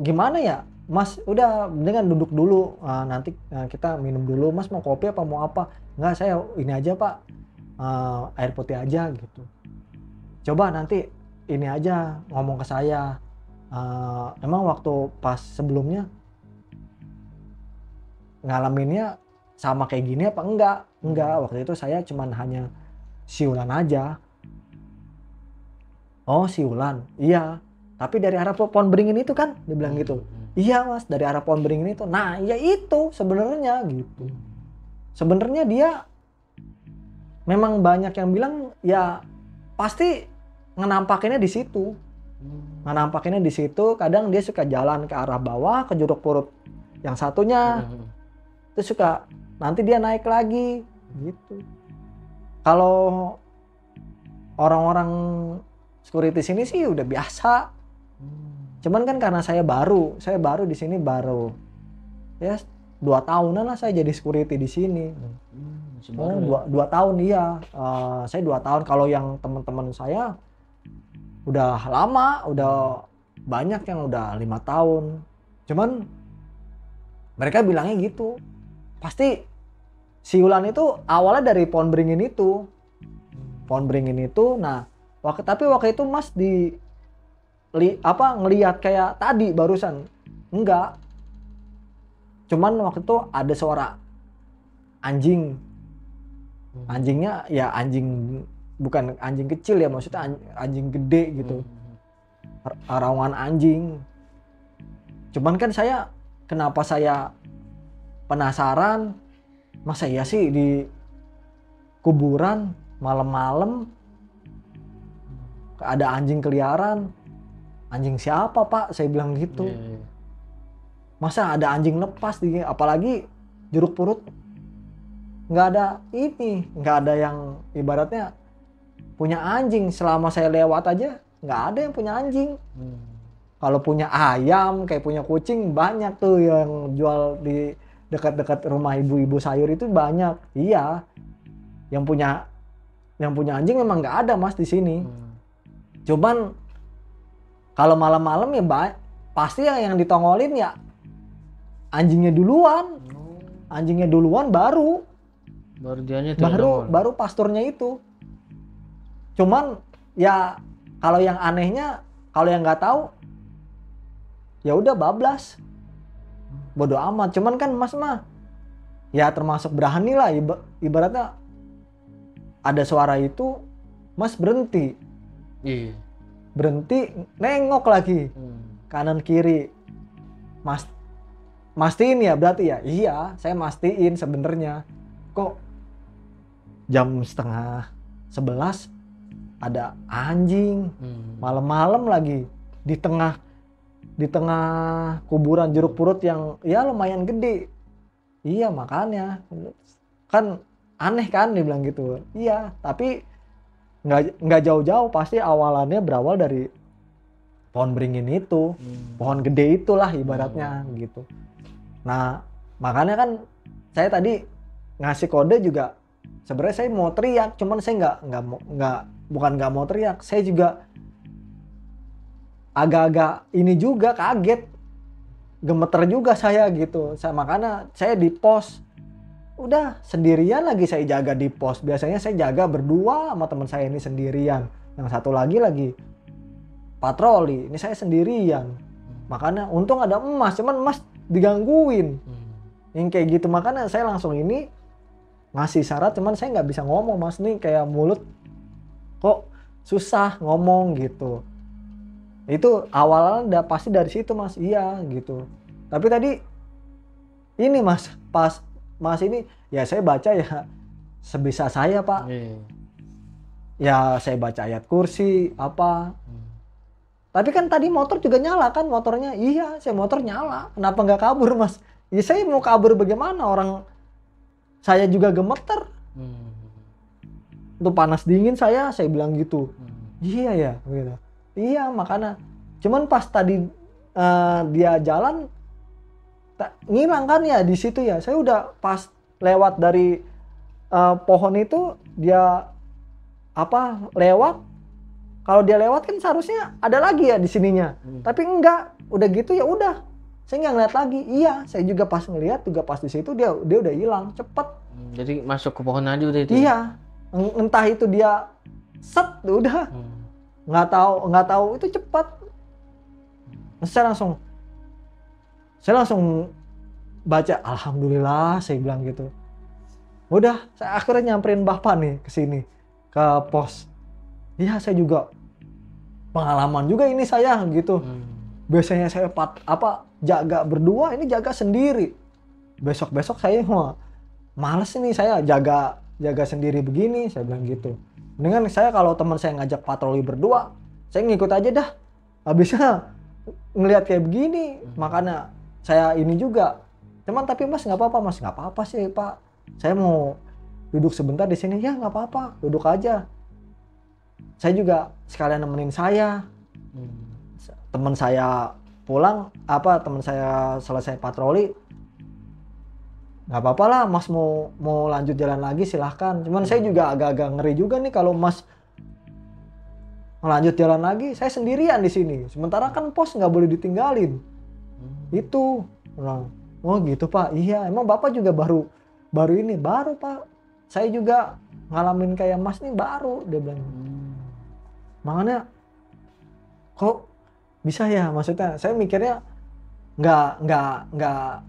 gimana ya, Mas udah mendingan duduk dulu, nanti kita minum dulu, Mas mau kopi apa mau apa? Enggak, saya ini aja Pak, air putih aja gitu. Coba nanti ini aja ngomong ke saya, emang waktu pas sebelumnya ngalaminnya sama kayak gini apa enggak? Enggak, waktu itu saya cuman hanya siulan aja. Oh siulan, iya. Tapi dari arah pohon beringin itu kan, dia bilang gitu. Iya Mas, dari arah pohon beringin itu. Nah ya itu sebenarnya gitu. Sebenarnya dia memang banyak yang bilang ya pasti ngenampakinnya di situ. Ngenampakinnya di situ. Kadang dia suka jalan ke arah bawah, ke Juruk Purut yang satunya. Terus suka nanti dia naik lagi gitu. Kalau orang-orang security sini sih udah biasa. Cuman kan karena saya baru di sini baru ya 2 tahunan lah saya jadi security di sini. Dua tahun iya. Saya 2 tahun. Kalau yang teman-teman saya udah lama, udah banyak yang udah 5 tahun. Cuman mereka bilangnya gitu. Pasti siulan itu awalnya dari pohon beringin itu. Pohon beringin itu. Nah, tapi waktu itu Mas ngelihat kayak tadi barusan. Enggak. Cuman waktu itu ada suara anjing. Anjingnya ya anjing, bukan anjing kecil ya, maksudnya anjing gede gitu. Raungan anjing. Cuman kan kenapa saya penasaran, masa iya sih di kuburan malam-malam ada anjing keliaran. Anjing siapa Pak? Saya bilang gitu. Masa ada anjing lepas apalagi Juruk Purut nggak ada yang ibaratnya punya anjing. Selama saya lewat aja nggak ada yang punya anjing. Kalau punya ayam kayak punya kucing banyak tuh yang jual di dekat-dekat rumah ibu-ibu sayur itu banyak. Iya, yang punya anjing memang nggak ada Mas di sini. Cuman kalau malam-malam ya pasti yang ditongolin ya anjingnya duluan. Anjingnya duluan baru dianya baru pasturnya itu. Cuman ya kalau yang anehnya, kalau yang nggak tahu ya udah bablas. bodo amat. Cuman kan mas mah ya termasuk berani lah, ibaratnya ada suara itu mas berhenti nengok lagi kanan kiri, mastiin ya berarti ya. Iya, saya mastiin sebenarnya. Kok jam 10:30 ada anjing malam-malam lagi di tengah kuburan jeruk purut yang ya lumayan gede. Iya, makanya kan aneh kan dibilang gitu. Iya, tapi nggak jauh-jauh, pasti awalannya berawal dari pohon beringin itu, pohon gede itulah ibaratnya gitu. Nah, makanya kan saya tadi ngasih kode juga. Sebenarnya saya mau teriak, cuman saya bukan nggak mau teriak, saya juga agak-agak ini juga kaget, gemeter juga saya gitu. Makanya saya di pos, udah sendirian lagi saya jaga di pos. Biasanya saya jaga berdua sama teman saya ini sendirian, yang satu lagi patroli, ini saya sendirian. Makanya untung ada emas, cuman emas digangguin yang kayak gitu. Makanya saya langsung ini ngasih syarat, cuman saya nggak bisa ngomong mas, nih kayak mulut kok susah ngomong gitu. Itu awalnya pasti dari situ mas. Iya gitu. Tapi tadi ini mas, pas mas ini ya saya baca ya sebisa saya pak. Ya saya baca ayat kursi apa. Tapi kan tadi motor juga nyala kan motornya. Iya, saya motor nyala. Kenapa nggak kabur mas? Ya saya mau kabur bagaimana, orang saya juga gemeter. Itu panas dingin saya bilang gitu. Iya ya gitu. Iya, makanya cuman pas tadi dia jalan ngilang kan ya di situ ya. Saya udah pas lewat dari pohon itu, dia lewat. Kalau dia lewat kan seharusnya ada lagi ya di sininya. Tapi enggak, udah gitu ya udah. Saya nggak ngeliat lagi. Iya, saya juga pas ngeliat juga pas di situ dia udah hilang cepet. Jadi masuk ke pohon aja udah itu. Iya, entah itu dia set udah. Nggak tahu itu cepat. Saya langsung baca alhamdulillah, saya bilang gitu. Udah, saya akhirnya nyamperin bapak nih ke sini ke pos. Iya, saya juga pengalaman juga ini saya gitu. Biasanya saya jaga berdua, ini jaga sendiri. Besok saya males ini saya jaga sendiri begini, saya bilang gitu. Dengan saya kalau teman saya ngajak patroli berdua, saya ngikut aja dah. Habisnya ngelihat kayak begini, makanya saya ini juga. Cuman tapi mas nggak apa-apa mas, nggak apa-apa sih pak. Saya mau duduk sebentar di sini, ya nggak apa-apa, duduk aja. Saya juga sekalian nemenin saya. Teman saya pulang, teman saya selesai patroli, nggak apa-apa lah mas mau lanjut jalan lagi silahkan. Cuman saya juga agak-agak ngeri juga nih kalau mas lanjut jalan lagi, saya sendirian di sini. Sementara kan pos nggak boleh ditinggalin. Itu, oh gitu pak. Iya, emang bapak juga baru pak. Saya juga ngalamin kayak mas nih baru, dia bilang. Makanya kok bisa ya, maksudnya saya mikirnya nggak.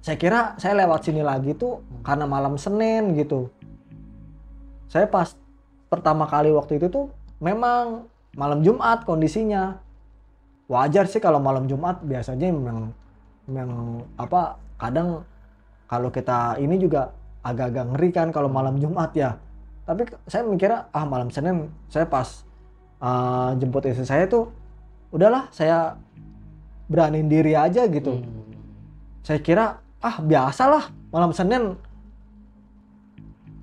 Saya kira saya lewat sini lagi tuh karena malam Senin gitu. Saya pas pertama kali waktu itu tuh memang malam Jumat kondisinya. Wajar sih kalau malam Jumat, biasanya memang kadang kalau kita ini juga agak-agak ngeri kan kalau malam Jumat ya. Tapi saya mikirnya malam Senin saya pas jemput istri saya tuh udahlah saya beraniin diri aja gitu. Saya kira biasalah malam Senin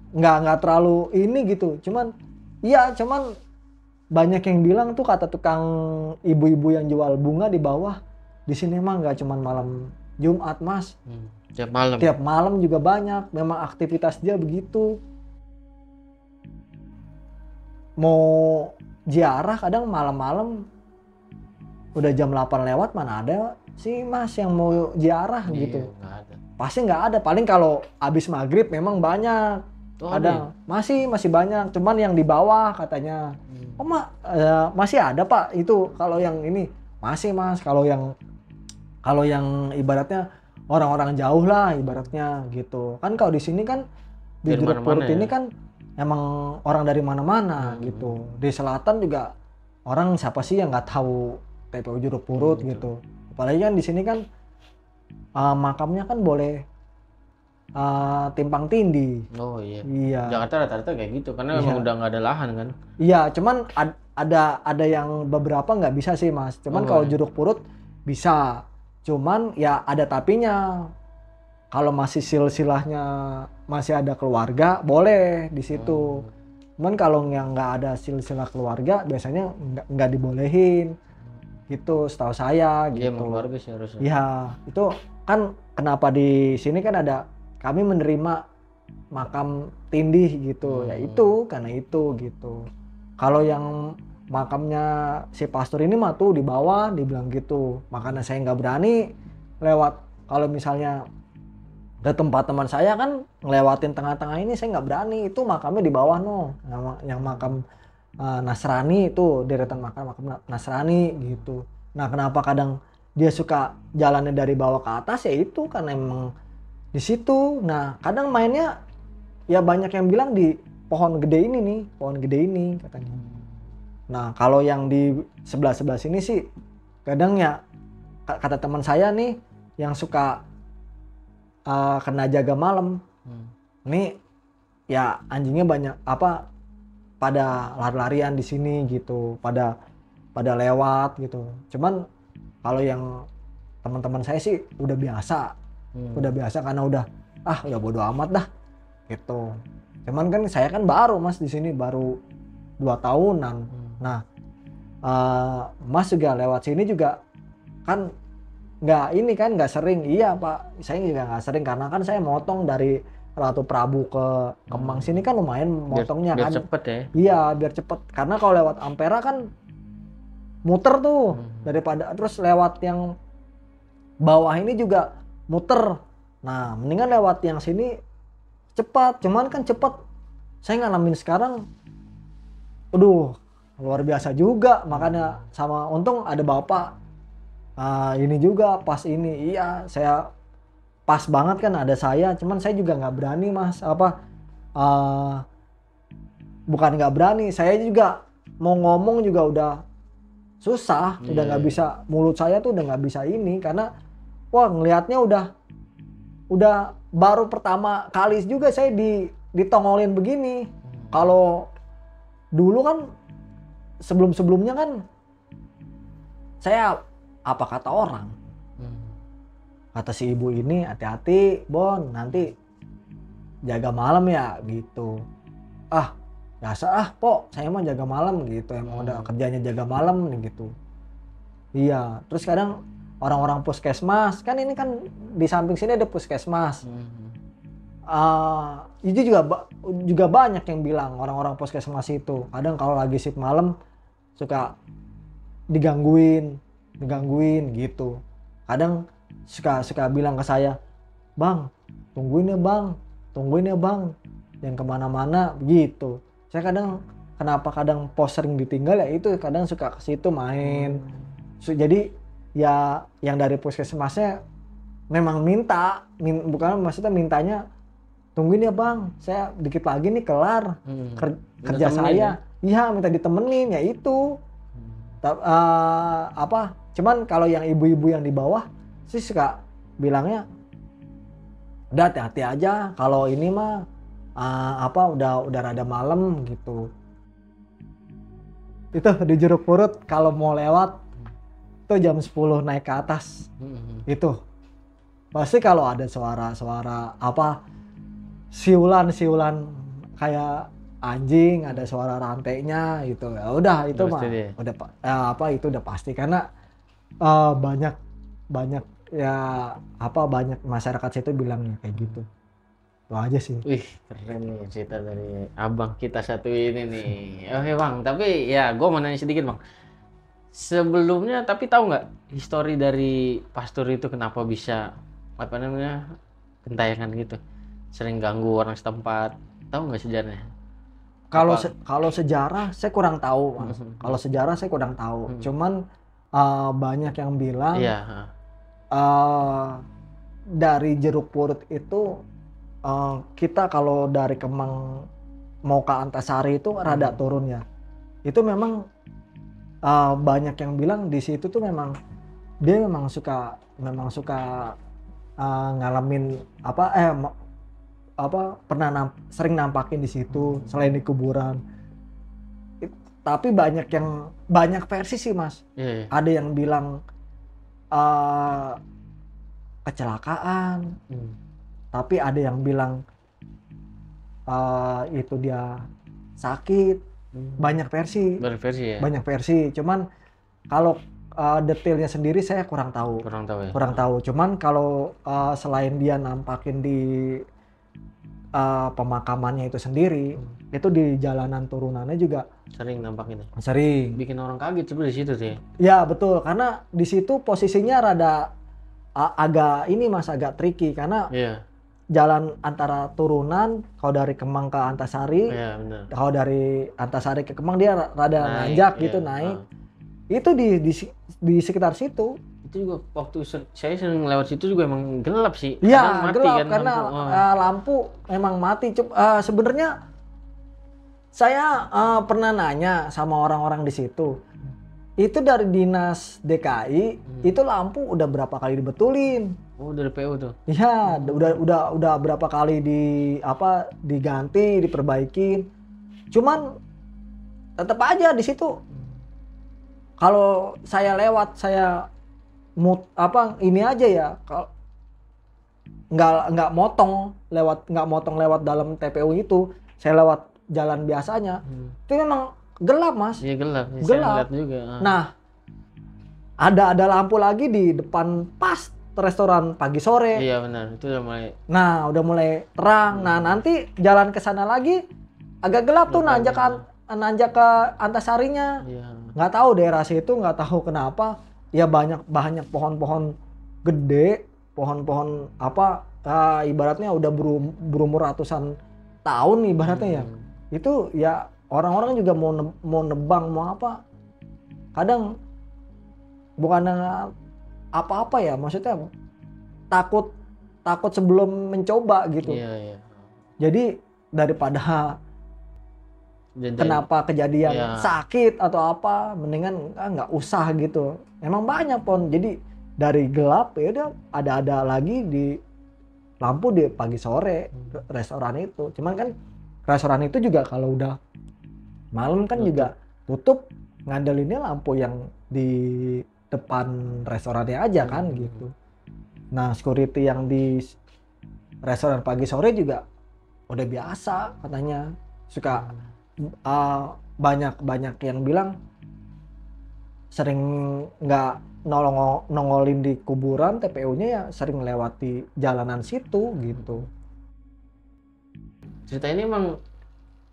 nggak terlalu ini gitu. Cuman banyak yang bilang tuh, kata tukang ibu-ibu yang jual bunga di bawah, di sini emang nggak cuman malam Jumat mas, tiap malam juga banyak. Memang aktivitas dia begitu. Mau ziarah kadang malam-malam udah jam 8 lewat, mana ada sih mas yang mau ziarah gitu. Nggak ada. Pasti nggak ada. Paling kalau habis maghrib memang banyak. Ada masih banyak. Cuman yang di bawah katanya. Masih ada pak itu. Kalau yang ini masih mas. Kalau yang ibaratnya orang-orang jauh lah ibaratnya gitu. Kan kalau di sini kan di Dari Jeruk Purut mana-mana ini ya? kan emang orang dari mana-mana gitu. Di selatan juga orang siapa sih yang nggak tahu TPO Jeruk Purut gitu. Apalagi kan di sini kan makamnya kan boleh timpang tindih. Oh iya. Iya. Jakarta rata-rata kayak gitu karena Iya. emang udah nggak ada lahan kan. Iya, cuman ada yang beberapa nggak bisa sih Mas. Cuman kalau Jeruk Purut bisa. Cuman ya ada tapinya. Kalau masih silsilahnya masih ada keluarga, boleh di situ. Cuman kalau yang nggak ada silsilah keluarga, biasanya nggak dibolehin. Gitu, setahu saya Iya, gitu. emang keluarga sih harusnya. Iya, itu kan kenapa di sini kan ada kami menerima makam tindih gitu. Ya itu karena itu gitu. Kalau yang makamnya si pastor ini mah tuh di bawah dibilang gitu. Makanya saya nggak berani lewat. Kalau misalnya ke tempat teman saya kan ngelewatin tengah-tengah ini saya nggak berani. Itu makamnya di bawah yang makam Nasrani itu deretan makam Nasrani gitu. Nah kenapa kadang dia suka jalannya dari bawah ke atas ya itu karena emang di situ. Nah kadang mainnya ya banyak yang bilang di pohon gede ini nih, pohon gede ini katanya. Nah kalau yang di sebelah sini sih kadang ya kata teman saya nih yang suka kena jaga malam. Ini ya anjingnya banyak pada lari-larian di sini gitu, pada lewat gitu. Cuman kalau yang teman-teman saya sih udah biasa karena udah bodo amat dah gitu. Cuman kan saya kan baru Mas di sini baru 2 tahunan. Nah Mas juga lewat sini juga kan nggak sering. Iya Pak, saya juga nggak sering karena kan saya motong dari Ratu Prabu ke Kemang sini kan lumayan motongnya biar kan. cepet ya. Iya biar cepet karena kalau lewat Ampera kan muter tuh daripada terus lewat yang bawah ini juga muter. Nah mendingan lewat yang sini cepat. Cuman kan cepat saya ngalamin sekarang luar biasa juga. Makanya sama untung ada bapak ini juga pas ini. Iya saya pas banget kan ada saya. Cuman saya juga nggak berani Mas bukan nggak berani, saya juga mau ngomong juga udah susah. Udah nggak bisa, mulut saya tuh udah nggak bisa ini karena wah ngelihatnya udah baru pertama kali juga saya ditongolin begini. Kalau dulu kan sebelumnya kan saya apa kata orang, kata si ibu ini hati-hati Bon nanti jaga malam ya gitu. Biasa Pok saya mah jaga malam gitu, emang udah kerjanya jaga malam nih gitu. Iya terus kadang orang-orang puskesmas kan ini kan di samping sini ada puskesmas. Itu juga banyak yang bilang orang-orang puskesmas itu kadang kalau lagi shift malam suka digangguin gitu. Kadang suka bilang ke saya, Bang tungguin ya bang jangan kemana-mana gitu. Saya kadang pos sering ditinggal ya itu kadang suka ke situ main. Jadi ya yang dari puskesmasnya memang bukan maksudnya mintanya tungguin ya bang saya dikit lagi nih kelar kerja saya. Iya minta ditemenin ya itu. Cuman kalau yang ibu-ibu yang di bawah sih suka bilangnya udah hati-hati aja kalau ini mah udah rada malam gitu. Itu di Jeruk Purut kalau mau lewat tuh jam 10 naik ke atas. Itu pasti kalau ada suara siulan kayak anjing, ada suara rantainya gitu. Ya udah itu mah itu udah pasti karena banyak masyarakat situ bilangnya kayak gitu. Itu aja sih. Wih keren nih cerita dari abang kita satu ini nih. Oke bang, tapi ya gue mau nanya sedikit bang. Sebelumnya tapi tahu nggak histori dari pastor itu kenapa bisa gentayangan gitu, sering ganggu orang setempat, tahu nggak sejarahnya? Kalau sejarah saya kurang tahu Mas. Kalau sejarah saya kurang tahu. Cuman banyak yang bilang dari Jeruk Purut itu kita kalau dari Kemang mau ke Antasari itu rada turunnya. Itu memang banyak yang bilang di situ tuh memang dia memang suka ngalamin pernah sering nampakin di situ selain di kuburan. Tapi banyak versi sih Mas. Iya. Ada yang bilang kecelakaan, tapi ada yang bilang itu dia sakit. Banyak versi. Ya. Banyak versi. Cuman kalau detailnya sendiri saya kurang tahu. Ya. Kurang tahu. Cuman kalau selain dia nampakin di pemakamannya itu sendiri, itu di jalanan turunannya juga sering nampakin. Sering. Bikin orang kaget sebenarnya di situ sih. Ya betul, karena di situ posisinya rada agak tricky karena jalan antara turunan kalau dari Kemang ke Antasari, kalau dari Antasari ke Kemang dia rada nanjak gitu naik. Itu di sekitar situ. Itu juga waktu saya sering lewat situ juga emang gelap sih. Iya gelap kan, karena lampu emang mati. Sebenarnya saya pernah nanya sama orang-orang di situ. Itu dari dinas DKI itu lampu udah berapa kali dibetulin? Oh dari PU tuh? Iya udah berapa kali diganti, diperbaikin. Cuman tetap aja di situ. Kalau saya lewat ini aja ya, kalau nggak motong lewat dalam TPU itu, saya lewat jalan biasanya, itu memang gelap Mas. Iya gelap. Gelap. Saya juga. Nah, ada lampu lagi di depan pas restoran pagi sore. Iya benar, itu udah mulai. Nah, udah mulai terang. Nah, nanti jalan ke sana lagi agak gelap tuh nanjak ke Antasarinya. Iya. Nggak tahu daerah situ, nggak tahu kenapa. Ya banyak pohon-pohon gede, pohon-pohon ibaratnya udah berumur ratusan tahun ibaratnya ya. Itu ya orang-orang juga mau nebang mau apa. Kadang bukan apa-apa ya, maksudnya takut sebelum mencoba gitu. Iya. Jadi daripada kenapa kejadian sakit atau apa, mendingan nggak usah gitu. Emang banyak pohon. Jadi dari gelap ya udah ada lagi di lampu di pagi sore restoran itu. Cuman kan restoran itu juga kalau udah malam kan juga tutup, ngandelinnya lampu yang di depan restorannya aja kan gitu. Nah security yang di restoran pagi sore juga udah biasa katanya, suka banyak yang bilang sering nggak nongolin di kuburan, TPU-nya ya sering lewati jalanan situ gitu. Cerita ini emang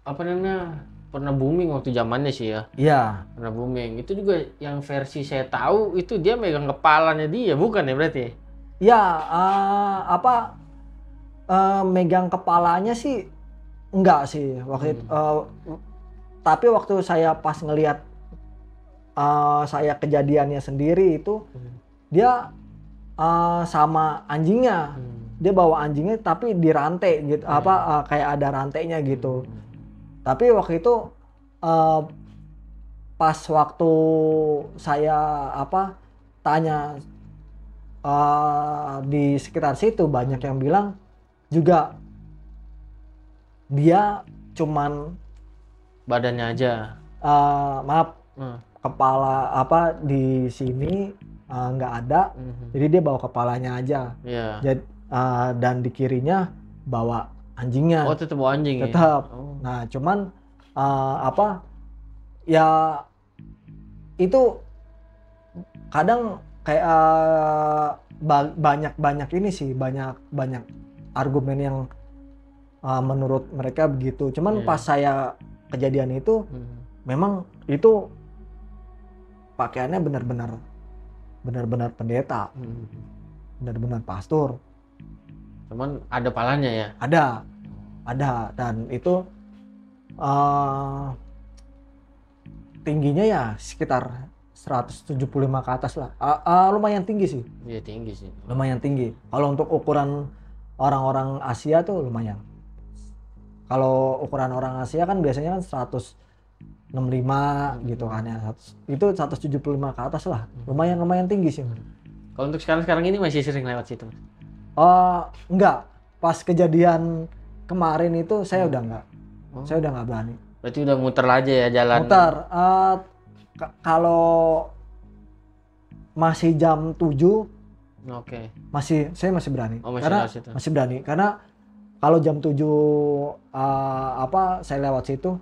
pernah booming waktu zamannya sih ya. Iya. Pernah booming. Itu juga yang versi saya tahu itu dia megang kepalanya dia, bukan ya berarti? Ya, megang kepalanya sih enggak sih waktu itu. Tapi waktu saya pas ngelihat saya kejadiannya sendiri itu, dia sama anjingnya. Dia bawa anjingnya tapi dirantai gitu, kayak ada rantainya gitu. Tapi waktu itu pas waktu saya tanya di sekitar situ, banyak yang bilang juga dia cuman badannya aja. Kepala di sini nggak ada, jadi dia bawa kepalanya aja. Jadi, dan di kirinya bawa anjingnya. Oh tetap bawa anjing. Tetap. Ya? Oh. Nah cuman ya itu kadang kayak banyak ini sih, banyak argumen yang menurut mereka begitu. Cuman pas saya kejadian itu memang itu pakaiannya benar-benar pendeta, benar-benar pastor. Cuman ada palanya ya? Ada, dan itu tingginya ya sekitar 175 ke atas lah. Lumayan tinggi sih. Iya tinggi sih. Lumayan tinggi. Kalau untuk ukuran orang-orang Asia tuh lumayan. Kalau ukuran orang Asia kan biasanya kan 165 gitu kan ya. Itu 175 ke atas lah. Lumayan tinggi sih. Kalau untuk sekarang ini masih sering lewat situ, Mas? Enggak. Pas kejadian kemarin itu saya udah enggak. Saya udah nggak berani. Berarti udah muter aja ya jalan. Muter. Kalau masih jam 7 Oke. saya masih berani. Masih Karena lewat situ. masih berani. Karena kalau jam 7 saya lewat situ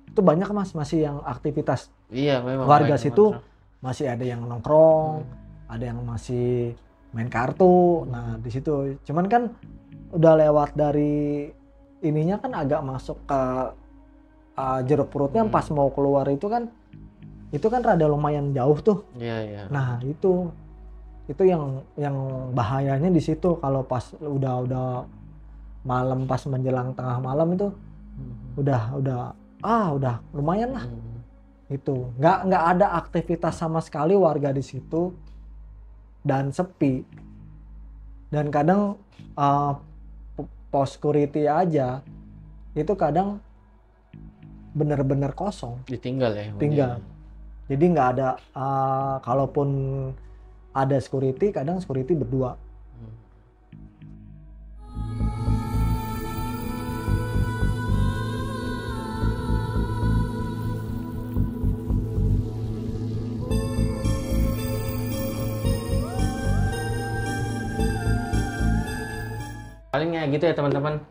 itu banyak Mas masih yang aktivitas. Iya, memang. Warga baik, situ Mas. masih ada yang nongkrong, ada yang masih main kartu. Nah, di situ. Cuman kan udah lewat dari ininya kan agak masuk ke jeruk perutnya pas mau keluar itu kan rada lumayan jauh tuh. Iya. Nah, itu yang bahayanya di situ kalau pas udah malam, pas menjelang tengah malam itu udah lumayan lah. Itu nggak ada aktivitas sama sekali warga di situ dan sepi, dan kadang pos security aja itu kadang bener-bener kosong, Ditinggal ya. tinggal. Jadi nggak ada, kalaupun ada security kadang security berdua. Palingnya gitu ya teman-teman.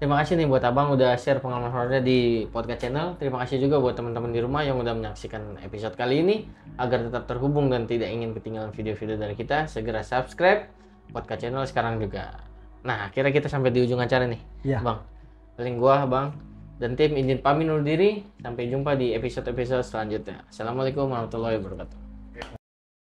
Terima kasih nih buat Abang udah share pengalaman horornya di podcast channel. Terima kasih juga buat teman-teman di rumah yang udah menyaksikan episode kali ini. Agar tetap terhubung dan tidak ingin ketinggalan video-video dari kita, segera subscribe podcast channel sekarang juga. Nah, akhirnya kita sampai di ujung acara nih. Iya. Bang, paling gua, Bang, dan tim izin pamit undur diri. Sampai jumpa di episode-episode selanjutnya. Assalamualaikum warahmatullahi wabarakatuh.